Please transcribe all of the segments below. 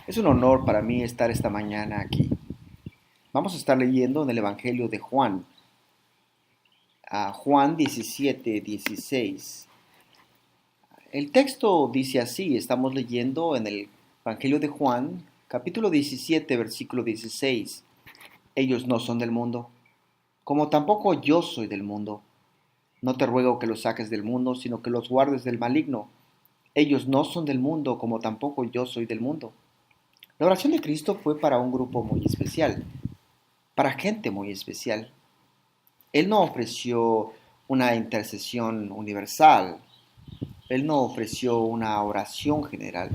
Es un honor para mí estar esta mañana aquí. Vamos a estar leyendo en el Evangelio de Juan, a Juan 17:16. El texto dice así, estamos leyendo en el Evangelio de Juan, capítulo 17, versículo 16. Ellos no son del mundo, como tampoco yo soy del mundo. No te ruego que los saques del mundo, sino que los guardes del maligno. Ellos no son del mundo, como tampoco yo soy del mundo. La oración de Cristo fue para un grupo muy especial, para gente muy especial. Él no ofreció una intercesión universal, Él no ofreció una oración general.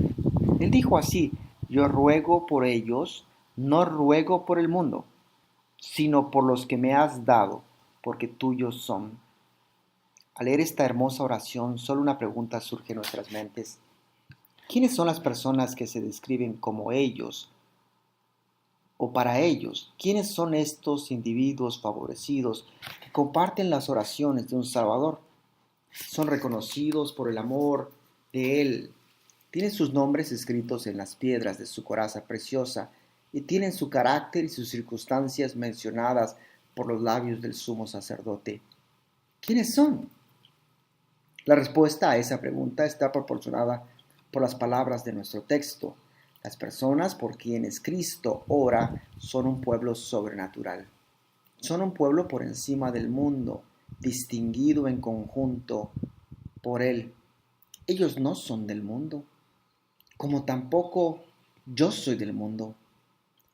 Él dijo así, yo ruego por ellos, no ruego por el mundo, sino por los que me has dado, porque tuyos son. Al leer esta hermosa oración, solo una pregunta surge en nuestras mentes. ¿Quiénes son las personas que se describen como ellos o para ellos? ¿Quiénes son estos individuos favorecidos que comparten las oraciones de un Salvador? Son reconocidos por el amor de Él. Tienen sus nombres escritos en las piedras de su coraza preciosa y tienen su carácter y sus circunstancias mencionadas por los labios del sumo sacerdote. ¿Quiénes son? La respuesta a esa pregunta está proporcionada por las palabras de nuestro texto. Las personas por quienes Cristo ora son un pueblo sobrenatural. Son un pueblo por encima del mundo, distinguido en conjunto por Él. Ellos no son del mundo, como tampoco yo soy del mundo.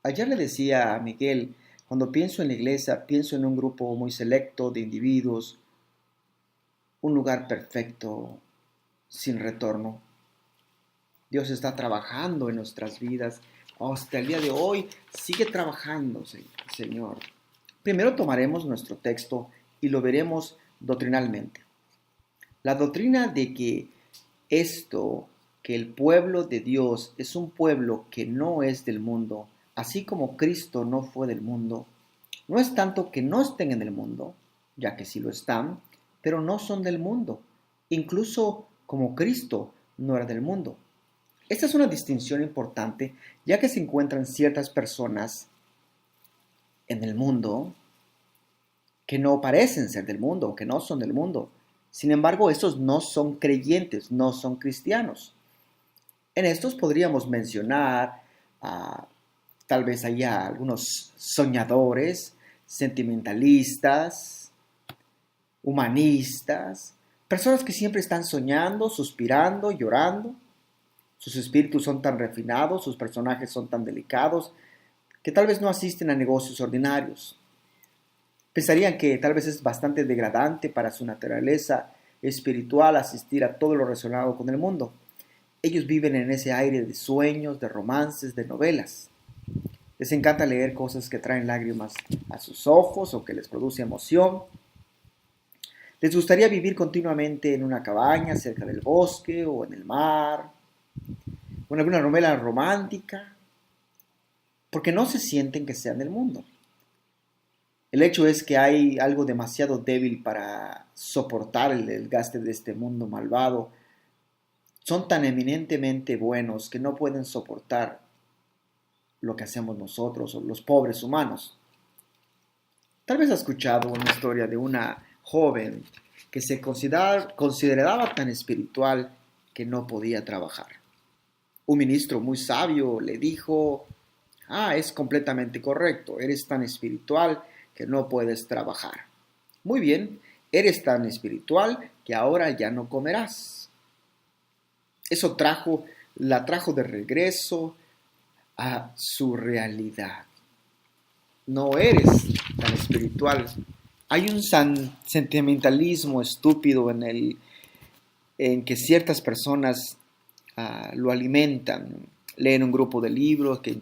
Ayer le decía a Miguel, cuando pienso en la iglesia, pienso en un grupo muy selecto de individuos, un lugar perfecto, sin retorno. Dios está trabajando en nuestras vidas. Hasta el día de hoy sigue trabajando, Señor. Primero tomaremos nuestro texto y lo veremos doctrinalmente. La doctrina de que el pueblo de Dios es un pueblo que no es del mundo, así como Cristo no fue del mundo, no es tanto que no estén en el mundo, ya que sí lo están, pero no son del mundo, incluso como Cristo no era del mundo. Esta es una distinción importante, ya que se encuentran ciertas personas en el mundo que no parecen ser del mundo, que no son del mundo. Sin embargo, estos no son creyentes, no son cristianos. En estos podríamos mencionar, tal vez haya algunos soñadores, sentimentalistas, humanistas, personas que siempre están soñando, suspirando, llorando. Sus espíritus son tan refinados, sus personajes son tan delicados, que tal vez no asisten a negocios ordinarios. Pensarían que tal vez es bastante degradante para su naturaleza espiritual asistir a todo lo relacionado con el mundo. Ellos viven en ese aire de sueños, de romances, de novelas. Les encanta leer cosas que traen lágrimas a sus ojos o que les produce emoción. Les gustaría vivir continuamente en una cabaña cerca del bosque o en el mar, o en alguna novela romántica, porque no se sienten que sean del mundo. El hecho es que hay algo demasiado débil para soportar el desgaste de este mundo malvado. Son tan eminentemente buenos que no pueden soportar lo que hacemos nosotros o los pobres humanos. Tal vez has escuchado una historia de una joven que se consideraba tan espiritual que no podía trabajar. Un ministro muy sabio le dijo, es completamente correcto, eres tan espiritual que no puedes trabajar. Muy bien, eres tan espiritual que ahora ya no comerás. Eso la trajo de regreso a su realidad. No eres tan espiritual. Hay un sentimentalismo estúpido en que ciertas personas lo alimentan. Leen un grupo de libros que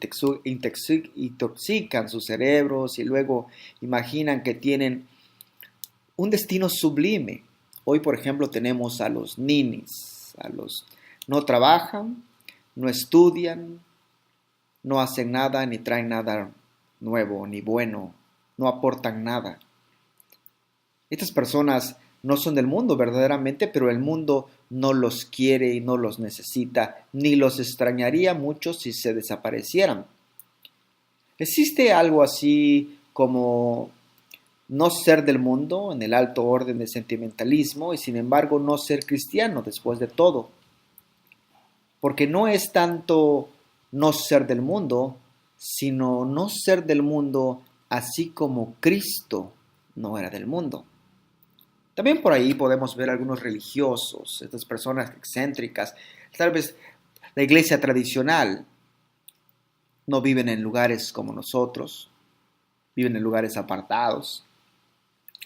intoxican sus cerebros y luego imaginan que tienen un destino sublime. Hoy, por ejemplo, tenemos a los ninis, no trabajan, no estudian, no hacen nada ni traen nada nuevo ni bueno, no aportan nada. Estas personas no son del mundo verdaderamente, pero el mundo no los quiere y no los necesita, ni los extrañaría mucho si se desaparecieran. ¿Existe algo así como no ser del mundo en el alto orden de sentimentalismo y sin embargo no ser cristiano después de todo? Porque no es tanto no ser del mundo, sino no ser del mundo así como Cristo no era del mundo. También por ahí podemos ver algunos religiosos, estas personas excéntricas, tal vez la iglesia tradicional, no viven en lugares como nosotros, viven en lugares apartados,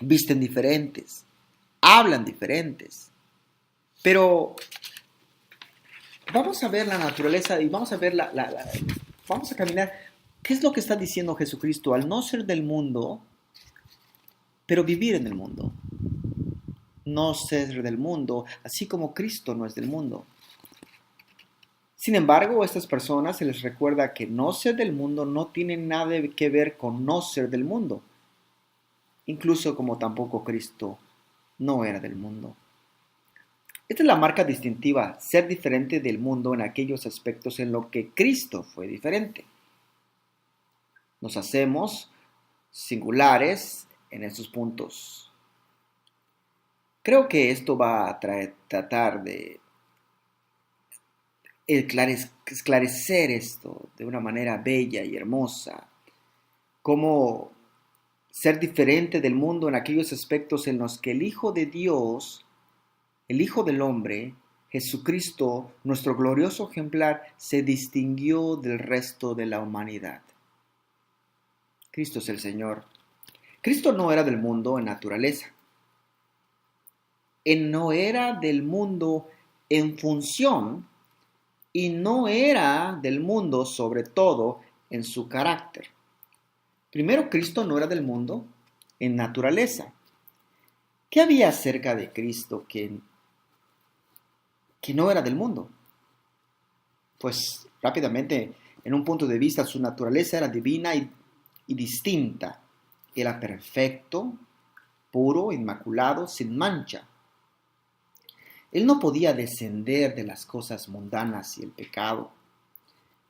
visten diferentes, hablan diferentes, pero vamos a ver la naturaleza y vamos a ver vamos a caminar. ¿Qué es lo que está diciendo Jesucristo al no ser del mundo, pero vivir en el mundo? No ser del mundo, así como Cristo no es del mundo. Sin embargo, a estas personas se les recuerda que no ser del mundo no tiene nada que ver con no ser del mundo, incluso como tampoco Cristo no era del mundo. Esta es la marca distintiva, ser diferente del mundo en aquellos aspectos en los que Cristo fue diferente. Nos hacemos singulares en estos puntos. Creo que esto va a tratar de esclarecer esto de una manera bella y hermosa. Cómo ser diferente del mundo en aquellos aspectos en los que el Hijo de Dios, el Hijo del Hombre, Jesucristo, nuestro glorioso ejemplar, se distinguió del resto de la humanidad. Cristo es el Señor. Cristo no era del mundo en naturaleza. Él no era del mundo en función y no era del mundo sobre todo en su carácter. Primero, Cristo no era del mundo en naturaleza. ¿Qué había acerca de Cristo que no era del mundo? Pues rápidamente, en un punto de vista, su naturaleza era divina y distinta. Era perfecto, puro, inmaculado, sin mancha. Él no podía descender de las cosas mundanas y el pecado.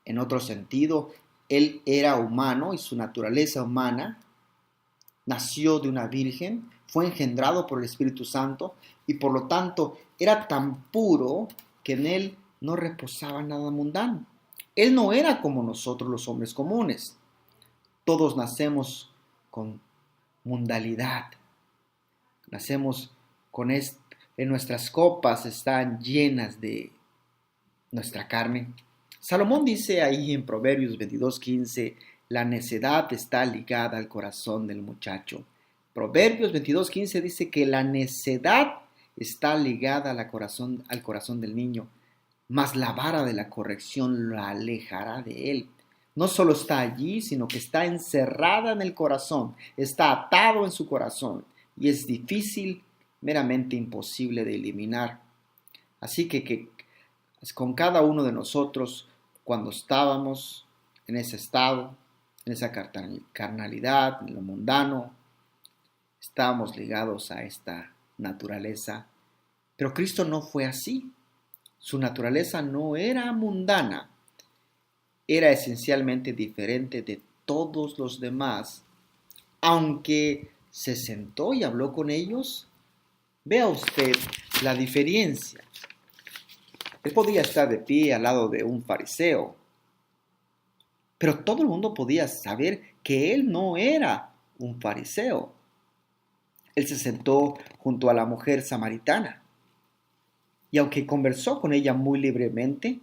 En otro sentido, él era humano y su naturaleza humana nació de una virgen, fue engendrado por el Espíritu Santo y por lo tanto era tan puro que en él no reposaba nada mundano. Él no era como nosotros los hombres comunes. Todos nacemos con mundalidad. Nacemos con en nuestras copas están llenas de nuestra carne. Salomón dice ahí en Proverbios 22:15, la necedad está ligada al corazón del muchacho. Proverbios 22:15 dice que la necedad está ligada al corazón del niño, mas la vara de la corrección la alejará de él. No solo está allí, sino que está encerrada en el corazón, está atado en su corazón y es difícil, meramente imposible de eliminar. Así que con cada uno de nosotros, cuando estábamos en ese estado, en esa carnalidad, en lo mundano, estábamos ligados a esta naturaleza. Pero Cristo no fue así. Su naturaleza no era mundana, era esencialmente diferente de todos los demás. Aunque se sentó y habló con ellos, vea usted la diferencia. Él podía estar de pie al lado de un fariseo, pero todo el mundo podía saber que él no era un fariseo. Él se sentó junto a la mujer samaritana y aunque conversó con ella muy libremente,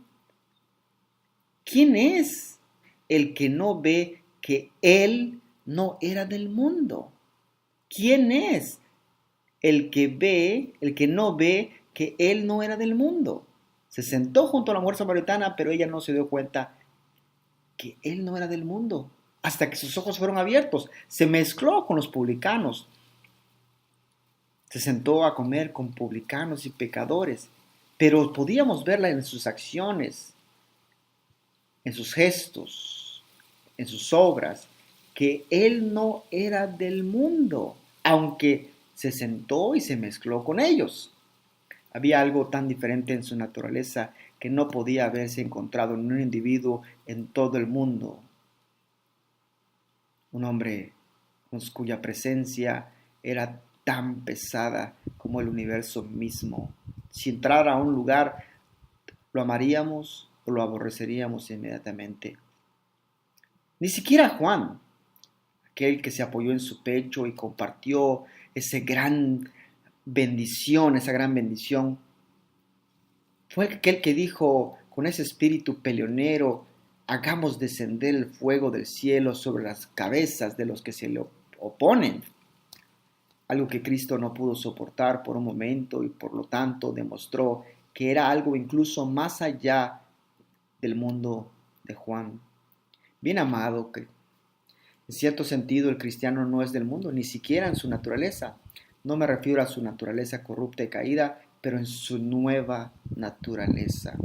¿quién es el que no ve que él no era del mundo? ¿Quién es el que no ve que él no era del mundo? Se sentó junto a la mujer samaritana, pero ella no se dio cuenta que él no era del mundo, hasta que sus ojos fueron abiertos. Se mezcló con los publicanos. Se sentó a comer con publicanos y pecadores, pero podíamos verla en sus acciones, en sus gestos, en sus obras, que él no era del mundo, aunque se sentó y se mezcló con ellos. Había algo tan diferente en su naturaleza que no podía haberse encontrado en un individuo en todo el mundo. Un hombre cuya presencia era tan pesada como el universo mismo. Si entrara a un lugar, lo amaríamos o lo aborreceríamos inmediatamente. Ni siquiera Juan, aquel que se apoyó en su pecho y compartió esa gran bendición, fue aquel que dijo con ese espíritu peleonero: hagamos descender el fuego del cielo sobre las cabezas de los que se le oponen. Algo que Cristo no pudo soportar por un momento y por lo tanto demostró que era algo incluso más allá del mundo de Juan. Bien amado, que en cierto sentido el cristiano no es del mundo, ni siquiera en su naturaleza. No me refiero a su naturaleza corrupta y caída, pero en su nueva naturaleza.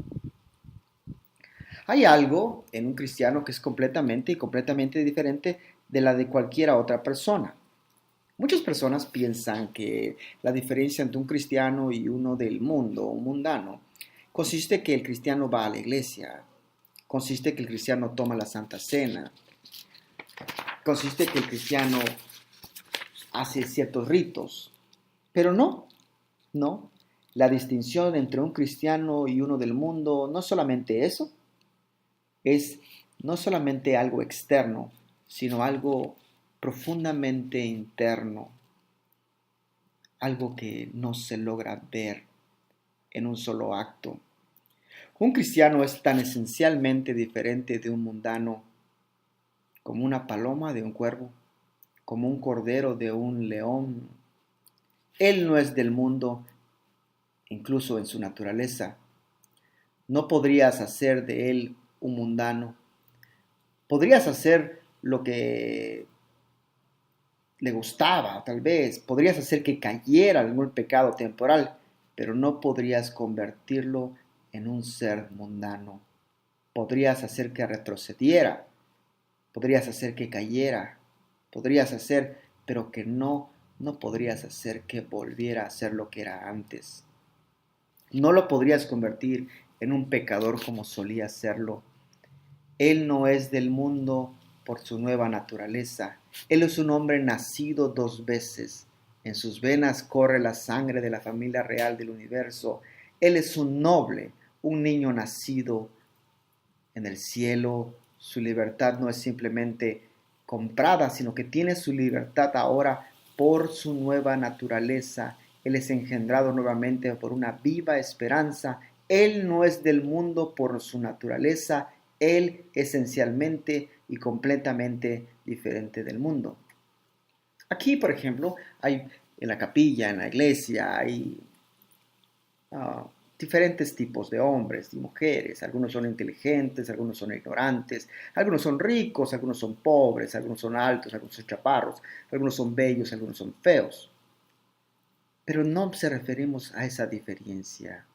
Hay algo en un cristiano que es completamente diferente de la de cualquier otra persona. Muchas personas piensan que la diferencia entre un cristiano y uno del mundo, un mundano, consiste que el cristiano va a la iglesia, consiste que el cristiano toma la Santa Cena, consiste que el cristiano hace ciertos ritos. Pero no. La distinción entre un cristiano y uno del mundo no es solamente eso, es no solamente algo externo, sino algo profundamente interno, algo que no se logra ver en un solo acto. Un cristiano es tan esencialmente diferente de un mundano como una paloma de un cuervo, como un cordero de un león. Él no es del mundo, incluso en su naturaleza. No podrías hacer de él un mundano. Podrías hacer lo que le gustaba, tal vez. Podrías hacer que cayera en algún pecado temporal, pero no podrías convertirlo en un ser mundano. Podrías hacer que retrocediera, podrías hacer que cayera, podrías hacer, pero que no podrías hacer que volviera a ser lo que era antes. No lo podrías convertir en un pecador como solía serlo. Él no es del mundo por su nueva naturaleza. Él es un hombre nacido 2 veces. En sus venas corre la sangre de la familia real del universo. Él es un noble, un niño nacido en el cielo. Su libertad no es simplemente comprada, sino que tiene su libertad ahora por su nueva naturaleza. Él es engendrado nuevamente por una viva esperanza. Él no es del mundo por su naturaleza. Él esencialmente y completamente diferente del mundo. Aquí, por ejemplo, hay en la capilla, en la iglesia, hay diferentes tipos de hombres y mujeres. Algunos son inteligentes, algunos son ignorantes, algunos son ricos, algunos son pobres, algunos son altos, algunos son chaparros, algunos son bellos, algunos son feos. Pero no nos referimos a esa diferencia.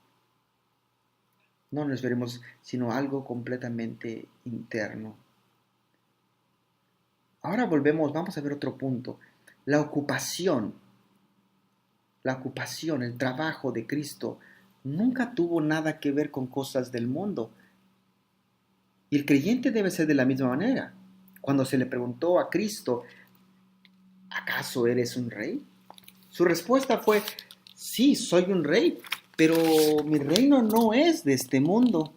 No nos veremos sino algo completamente interno. Ahora vamos a ver otro punto. La ocupación, el trabajo de Cristo nunca tuvo nada que ver con cosas del mundo. Y el creyente debe ser de la misma manera. Cuando se le preguntó a Cristo, ¿acaso eres un rey? Su respuesta fue: sí, soy un rey, pero mi reino no es de este mundo.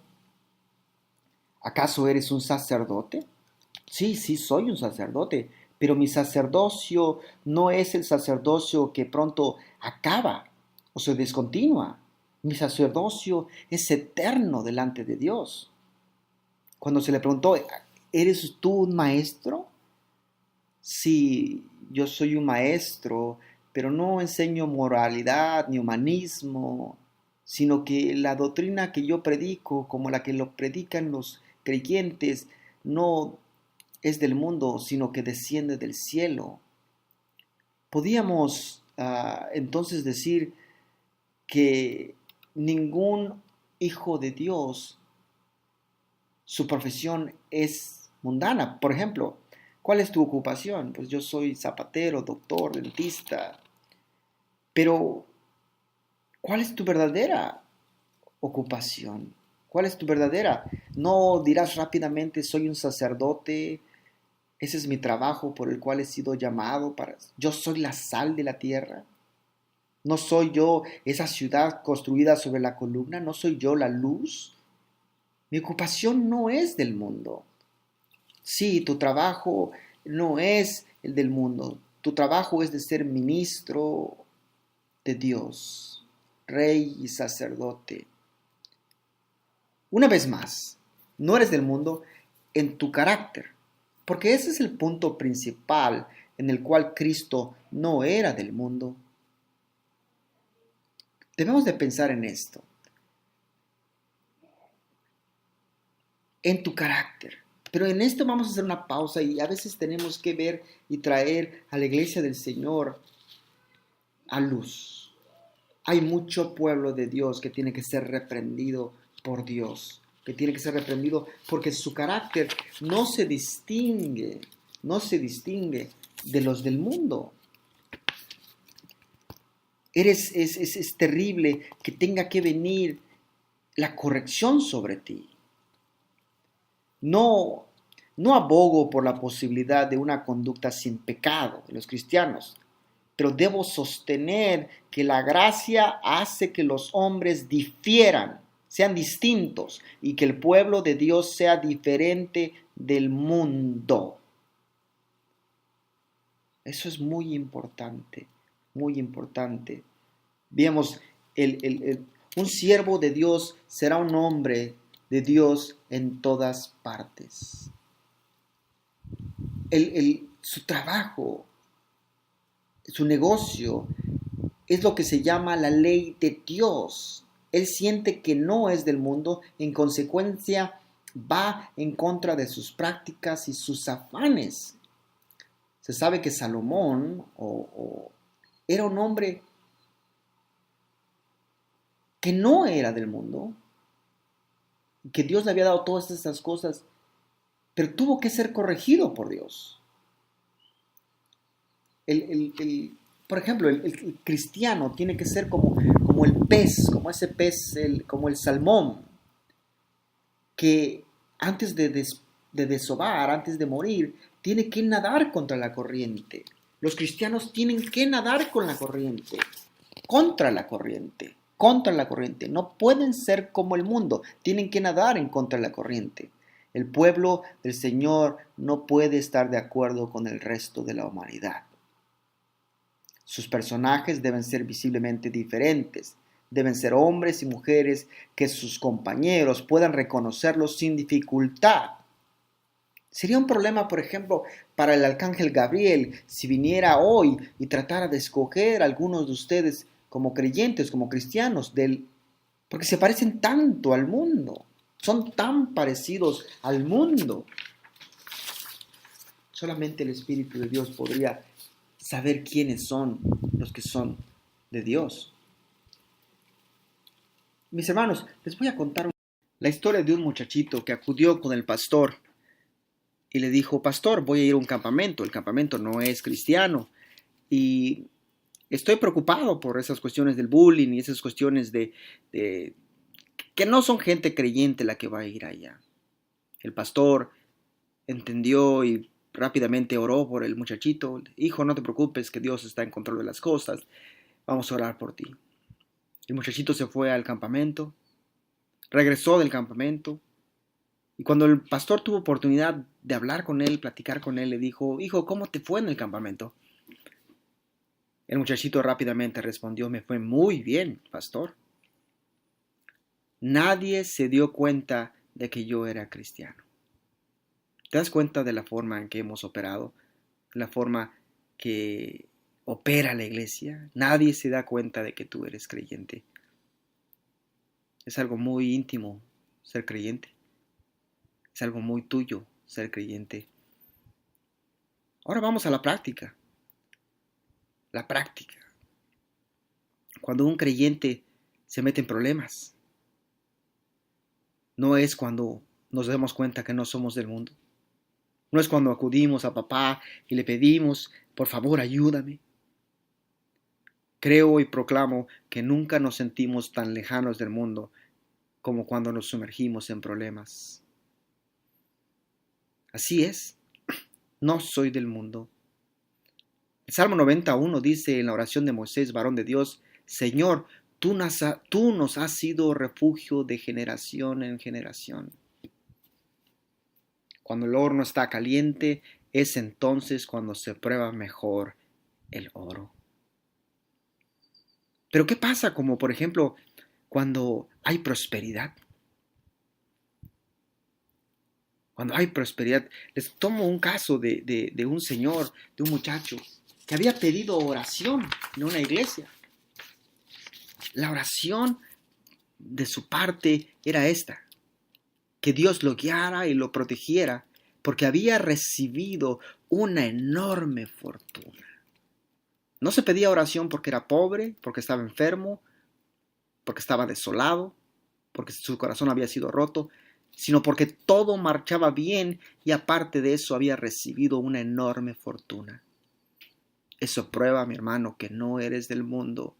¿Acaso eres un sacerdote? Sí, soy un sacerdote, pero mi sacerdocio no es el sacerdocio que pronto acaba o se descontinúa. Mi sacerdocio es eterno delante de Dios. Cuando se le preguntó, ¿eres tú un maestro? Sí, yo soy un maestro, pero no enseño moralidad ni humanismo, sino que la doctrina que yo predico, como la que lo predican los creyentes, no es del mundo, sino que desciende del cielo. Podíamos entonces decir que ningún hijo de Dios, su profesión es mundana. Por ejemplo, ¿cuál es tu ocupación? Pues yo soy zapatero, doctor, dentista. Pero ¿Cuál es tu verdadera ocupación? ¿Cuál es tu verdadera? No dirás rápidamente, soy un sacerdote, ese es mi trabajo por el cual he sido llamado para... Yo soy la sal de la tierra. No soy yo esa ciudad construida sobre la columna, no soy yo la luz. Mi ocupación no es del mundo. Sí, tu trabajo no es el del mundo. Tu trabajo es de ser ministro de Dios, rey y sacerdote. Una vez más, no eres del mundo en tu carácter, porque ese es el punto principal en el cual Cristo no era del mundo. Debemos de pensar en esto, en tu carácter. Pero en esto vamos a hacer una pausa y a veces tenemos que ver y traer a la iglesia del Señor a luz. Hay mucho pueblo de Dios que tiene que ser reprendido por Dios, que tiene que ser reprendido porque su carácter no se distingue de los del mundo. Es terrible que tenga que venir la corrección sobre ti. No, no abogo por la posibilidad de una conducta sin pecado de los cristianos, pero debo sostener que la gracia hace que los hombres difieran, sean distintos, y que el pueblo de Dios sea diferente del mundo. Eso es muy importante, muy importante. Veamos, un siervo de Dios será un hombre de Dios en todas partes. Su trabajo, su negocio, es lo que se llama la ley de Dios. Él siente que no es del mundo, en consecuencia va en contra de sus prácticas y sus afanes. Se sabe que Salomón era un hombre que no era del mundo, que Dios le había dado todas estas cosas, pero tuvo que ser corregido por Dios. Por ejemplo, el cristiano tiene que ser como el pez, como ese pez, como el salmón, que antes de desovar, antes de morir, tiene que nadar contra la corriente. Los cristianos tienen que nadar con la corriente, contra la corriente, contra la corriente. No pueden ser como el mundo, tienen que nadar en contra de la corriente. El pueblo del Señor no puede estar de acuerdo con el resto de la humanidad. Sus personajes deben ser visiblemente diferentes. Deben ser hombres y mujeres que sus compañeros puedan reconocerlos sin dificultad. Sería un problema, por ejemplo, para el arcángel Gabriel si viniera hoy y tratara de escoger a algunos de ustedes como creyentes, como cristianos, porque se parecen tanto al mundo, son tan parecidos al mundo. Solamente el Espíritu de Dios podría saber quiénes son los que son de Dios. Mis hermanos, les voy a contar la historia de un muchachito que acudió con el pastor y le dijo: pastor, voy a ir a un campamento, el campamento no es cristiano y estoy preocupado por esas cuestiones del bullying y esas cuestiones de que no son gente creyente la que va a ir allá. El pastor entendió y rápidamente oró por el muchachito. Hijo, no te preocupes, que Dios está en control de las cosas. Vamos a orar por ti. El muchachito se fue al campamento, regresó del campamento, y cuando el pastor tuvo oportunidad de hablar con él, platicar con él, le dijo: hijo, ¿cómo te fue en el campamento? El muchachito rápidamente respondió: me fue muy bien, pastor. Nadie se dio cuenta de que yo era cristiano. ¿Te das cuenta de la forma en que hemos operado? La forma que opera la iglesia. Nadie se da cuenta de que tú eres creyente. Es algo muy íntimo ser creyente. Es algo muy tuyo ser creyente. Ahora vamos a la práctica. La práctica. Cuando un creyente se mete en problemas, no es cuando nos damos cuenta que no somos del mundo. No es cuando acudimos a papá y le pedimos: por favor, ayúdame. Creo y proclamo que nunca nos sentimos tan lejanos del mundo como cuando nos sumergimos en problemas. Así es, no soy del mundo. El Salmo 91 dice en la oración de Moisés, varón de Dios, Señor, tú nos has sido refugio de generación en generación. Cuando el horno está caliente, es entonces cuando se prueba mejor el oro. Pero ¿qué pasa como por ejemplo cuando hay prosperidad? Cuando hay prosperidad, les tomo un caso de un señor, de un muchacho, que había pedido oración en una iglesia. La oración de su parte era esta, que Dios lo guiara y lo protegiera, porque había recibido una enorme fortuna. No se pedía oración porque era pobre, porque estaba enfermo, porque estaba desolado, porque su corazón había sido roto, sino porque todo marchaba bien y aparte de eso había recibido una enorme fortuna. Eso prueba, mi hermano, que no eres del mundo.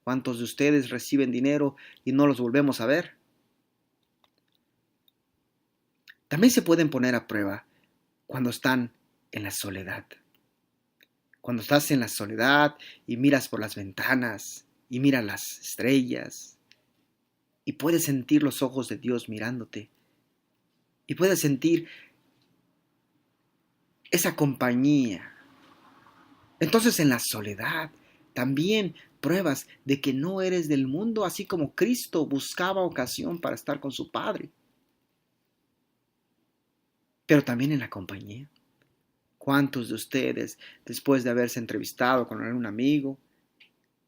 ¿Cuántos de ustedes reciben dinero y no los volvemos a ver? También se pueden poner a prueba cuando están en la soledad. Cuando estás en la soledad y miras por las ventanas y miras las estrellas y puedes sentir los ojos de Dios mirándote y puedes sentir esa compañía. Entonces en la soledad también pruebas de que no eres del mundo, así como Cristo buscaba ocasión para estar con su Padre. Pero también en la compañía. ¿Cuántos de ustedes, después de haberse entrevistado con algún amigo,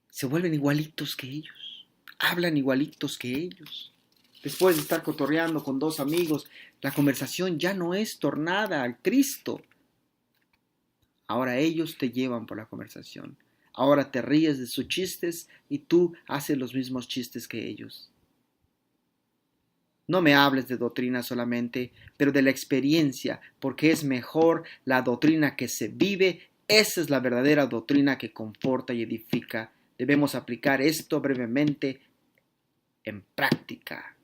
se vuelven igualitos que ellos? Hablan igualitos que ellos. Después de estar cotorreando con dos amigos, la conversación ya no es tornada al Cristo. Ahora ellos te llevan por la conversación. Ahora te ríes de sus chistes y tú haces los mismos chistes que ellos. No me hables de doctrina solamente, pero de la experiencia, porque es mejor la doctrina que se vive. Esa es la verdadera doctrina que conforta y edifica. Debemos aplicar esto brevemente en práctica.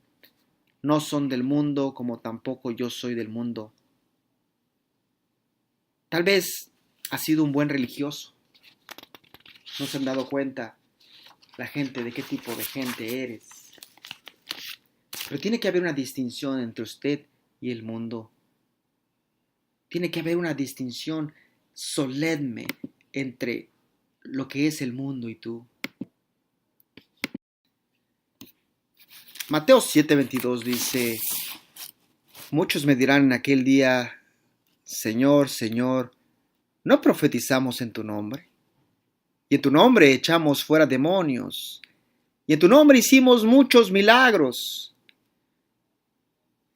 No son del mundo como tampoco yo soy del mundo. Tal vez has sido un buen religioso. No se han dado cuenta la gente de qué tipo de gente eres. Pero tiene que haber una distinción entre usted y el mundo. Tiene que haber una distinción solemne entre lo que es el mundo y tú. Mateo 7:22 dice, muchos me dirán en aquel día, Señor, Señor, ¿no profetizamos en tu nombre? Y en tu nombre echamos fuera demonios. Y en tu nombre hicimos muchos milagros.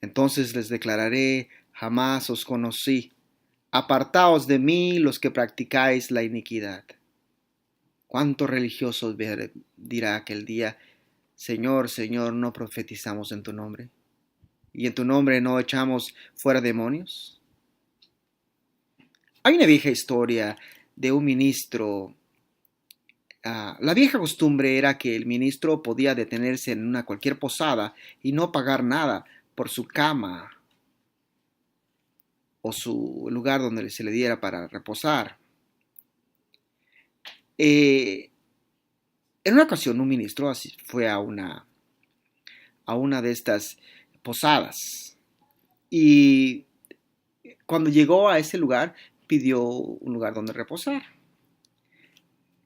Entonces les declararé, jamás os conocí. Apartaos de mí los que practicáis la iniquidad. ¿Cuántos religiosos dirá aquel día, Señor, Señor, no profetizamos en tu nombre? ¿Y en tu nombre no echamos fuera demonios? Hay una vieja historia de un ministro. La vieja costumbre era que el ministro podía detenerse en una cualquier posada y no pagar nada por su cama o su lugar donde se le diera para reposar. En una ocasión un ministro fue a una de estas posadas y cuando llegó a ese lugar pidió un lugar donde reposar.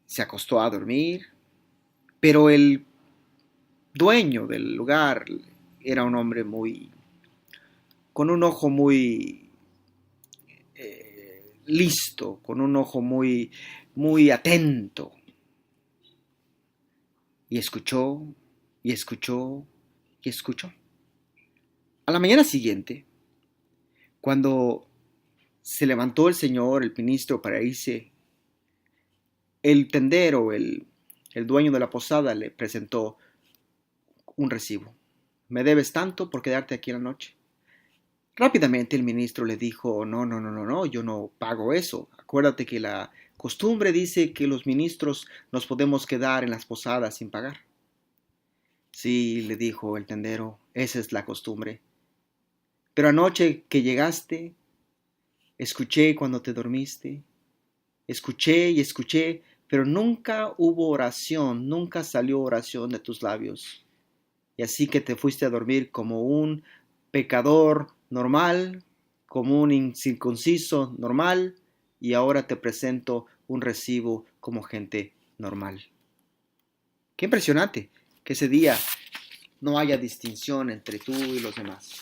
Se acostó a dormir, pero el dueño del lugar era un hombre con un ojo muy listo, con un ojo muy atento. Y escuchó, y escuchó, y escuchó. A la mañana siguiente, cuando se levantó el señor, el ministro, para irse, el tendero, el dueño de la posada, le presentó un recibo. Me debes tanto por quedarte aquí en la noche. Rápidamente el ministro le dijo, no, yo no pago eso. Acuérdate que la costumbre dice que los ministros nos podemos quedar en las posadas sin pagar. Sí, le dijo el tendero, esa es la costumbre. Pero anoche que llegaste, escuché cuando te dormiste, escuché y escuché, pero nunca hubo oración, nunca salió oración de tus labios. Y así que te fuiste a dormir como un pecador normal, como un incircunciso normal, y ahora te presento un recibo como gente normal. Qué impresionante que ese día no haya distinción entre tú y los demás.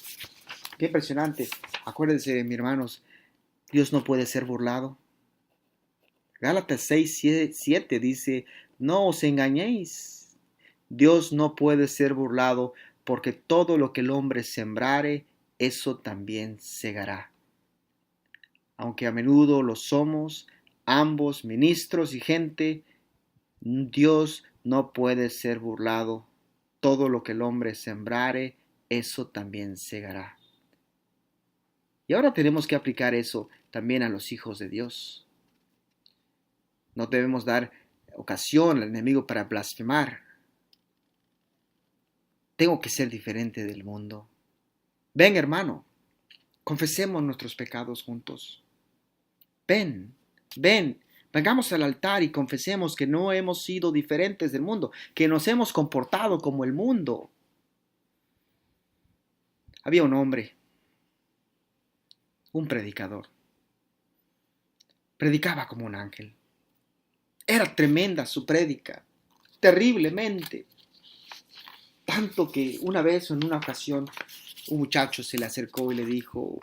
Qué impresionante. Acuérdense, mis hermanos, Dios no puede ser burlado. Gálatas 6:7 dice, no os engañéis. Dios no puede ser burlado, porque todo lo que el hombre sembrare, eso también segará. Aunque a menudo lo somos, ambos ministros y gente, Dios no puede ser burlado. Todo lo que el hombre sembrare, eso también segará. Y ahora tenemos que aplicar eso también a los hijos de Dios. No debemos dar ocasión al enemigo para blasfemar. Tengo que ser diferente del mundo. Ven, hermano, confesemos nuestros pecados juntos. Ven, ven, vengamos al altar y confesemos que no hemos sido diferentes del mundo, que nos hemos comportado como el mundo. Había un hombre, un predicador. Predicaba como un ángel. Era tremenda su prédica, terriblemente. Tanto que una vez o en una ocasión un muchacho se le acercó y le dijo,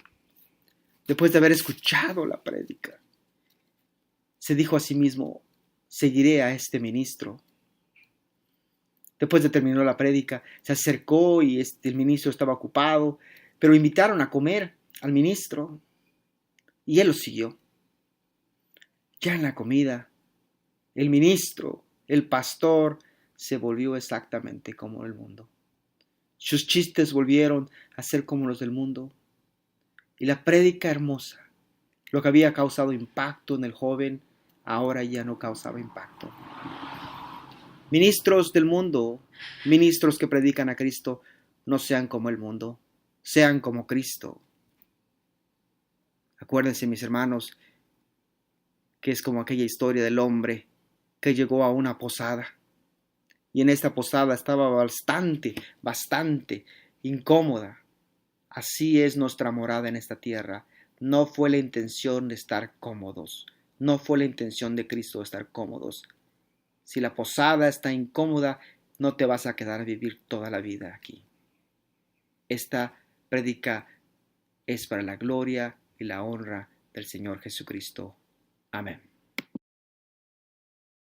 después de haber escuchado la prédica, se dijo a sí mismo, seguiré a este ministro. Después de terminar la prédica, se acercó y el ministro estaba ocupado, pero invitaron a comer al ministro y él lo siguió. Ya en la comida, el ministro, el pastor, se volvió exactamente como el mundo. Sus chistes volvieron a ser como los del mundo. Y la prédica hermosa, lo que había causado impacto en el joven, ahora ya no causaba impacto. Ministros del mundo, ministros que predican a Cristo, no sean como el mundo, sean como Cristo. Acuérdense, mis hermanos, que es como aquella historia del hombre que llegó a una posada. Y en esta posada estaba bastante incómoda. Así es nuestra morada en esta tierra. No fue la intención de estar cómodos. No fue la intención de Cristo estar cómodos. Si la posada está incómoda, no te vas a quedar a vivir toda la vida aquí. Esta prédica es para la gloria y la honra del Señor Jesucristo. Amén.